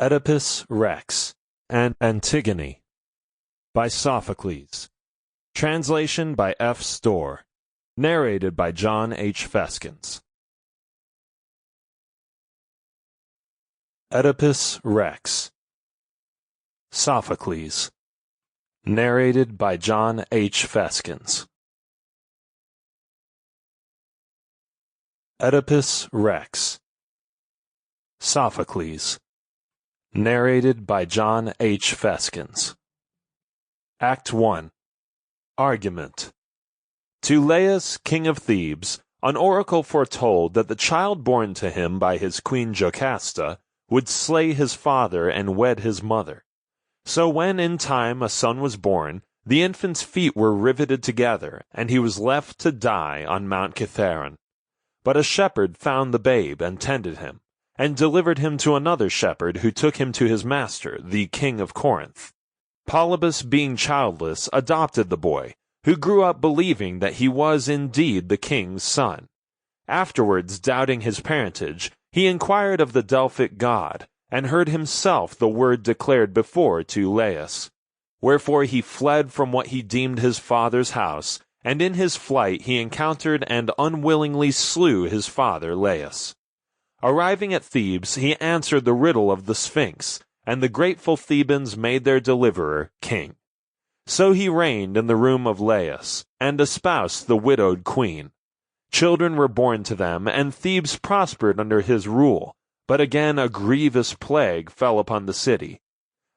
Oedipus Rex Antigone by Sophocles. Translation by F. Storr. Narrated by John H. Fehskens. Oedipus Rex. Sophocles. Narrated by John H. Fehskens. Oedipus Rex. Sophocles. Narrated by John H. Fehskens. Act 1. Argument. To Laius, king of Thebes, an oracle foretold that the child born to him by his queen Jocasta would slay his father and wed his mother. So when in time a son was born, the infant's feet were riveted together, and he was left to die on Mount Kithaeron. But a shepherd found the babe and tended him, and delivered him to another shepherd who took him to his master, the king of Corinth. Polybus, being childless, adopted the boy, who grew up believing that he was indeed the king's son. Afterwards, doubting his parentage, he inquired of the Delphic god, and heard himself the word declared before to Laius. Wherefore he fled from what he deemed his father's house, and in his flight he encountered and unwillingly slew his father Laius. Arriving at Thebes, he answered the riddle of the Sphinx, and the grateful Thebans made their deliverer king. So he reigned in the room of Laius, and espoused the widowed queen. Children were born to them, and Thebes prospered under his rule. But again a grievous plague fell upon the city.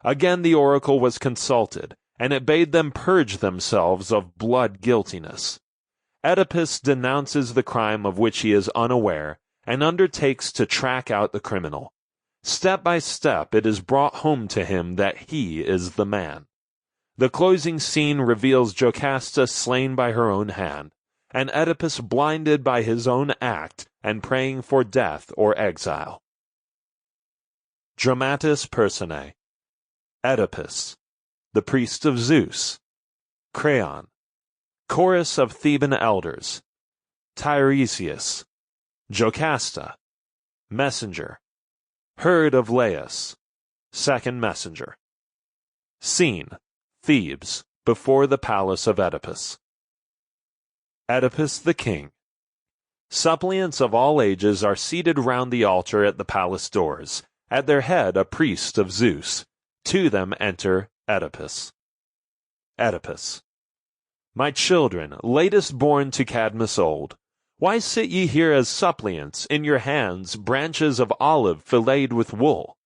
Again the oracle was consulted, and it bade them purge themselves of blood guiltiness. Oedipus denounces the crime of which he is unaware, and undertakes to track out the criminal. Step by step it is brought home to him that he is the man. The closing scene reveals Jocasta slain by her own hand, and Oedipus blinded by his own act and praying for death or exile. Dramatis Personae. Oedipus, the priest of Zeus. Creon. Chorus of Theban elders. Tiresias. Jocasta. Messenger. Herd of Laius. Second messenger. Scene: Thebes, before the palace of Oedipus. Oedipus the king. Suppliants of all ages are seated round the altar at the palace doors, at their head a priest of Zeus. To them enter Oedipus. Oedipus. My children, latest born to Cadmus old, why sit ye here as suppliants, in your hands branches of olive filleted with wool?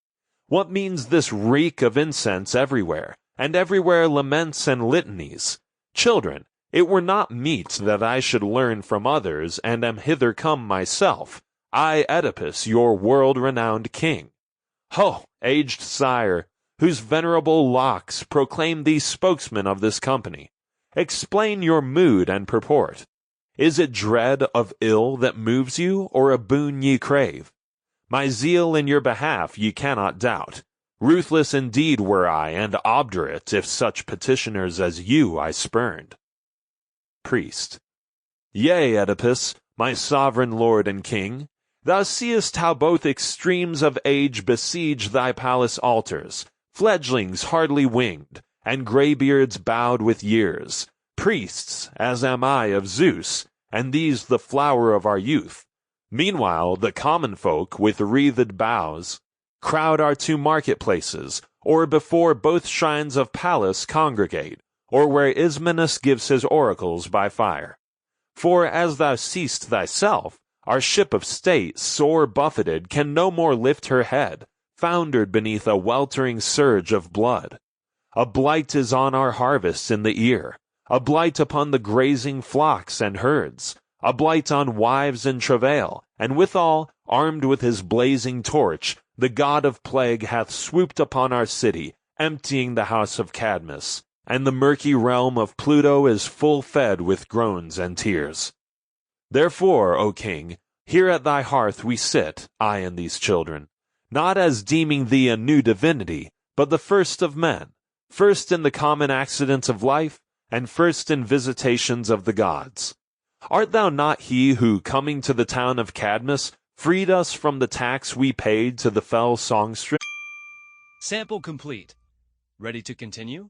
What means this reek of incense everywhere, and everywhere laments and litanies? Children, it were not meet that I should learn from others, and am hither come myself, I Oedipus, your world-renowned king. Ho, aged sire, whose venerable locks proclaim thee spokesman of this company, explain your mood and purport. Is it dread of ill that moves you, or a boon ye crave? My zeal in your behalf ye cannot doubt. Ruthless indeed were I, and obdurate, if such petitioners as you I spurned. Priest. Yea, Oedipus, my sovereign lord and king, thou seest how both extremes of age besiege thy palace altars, fledglings hardly winged, and greybeards bowed with years, priests, as am I of Zeus, and these the flower of our youth. Meanwhile the common folk, with wreathed bows, crowd our two marketplaces, or before both shrines of Pallas congregate, or where Ismenus gives his oracles by fire. For as thou seest thyself, our ship of state, sore buffeted, can no more lift her head, foundered beneath a weltering surge of blood. A blight is on our harvests in the ear, a blight upon the grazing flocks and herds, a blight on wives in travail, and withal, armed with his blazing torch, the god of plague hath swooped upon our city, emptying the house of Cadmus, and the murky realm of Pluto is full fed with groans and tears. Therefore, O king, here at thy hearth we sit, I and these children, not as deeming thee a new divinity, but the first of men, first in the common accidents of life, and first in visitations of the gods. Art thou not he who, coming to the town of Cadmus, freed us from the tax we paid to the fell songstress? Sample complete. Ready to continue?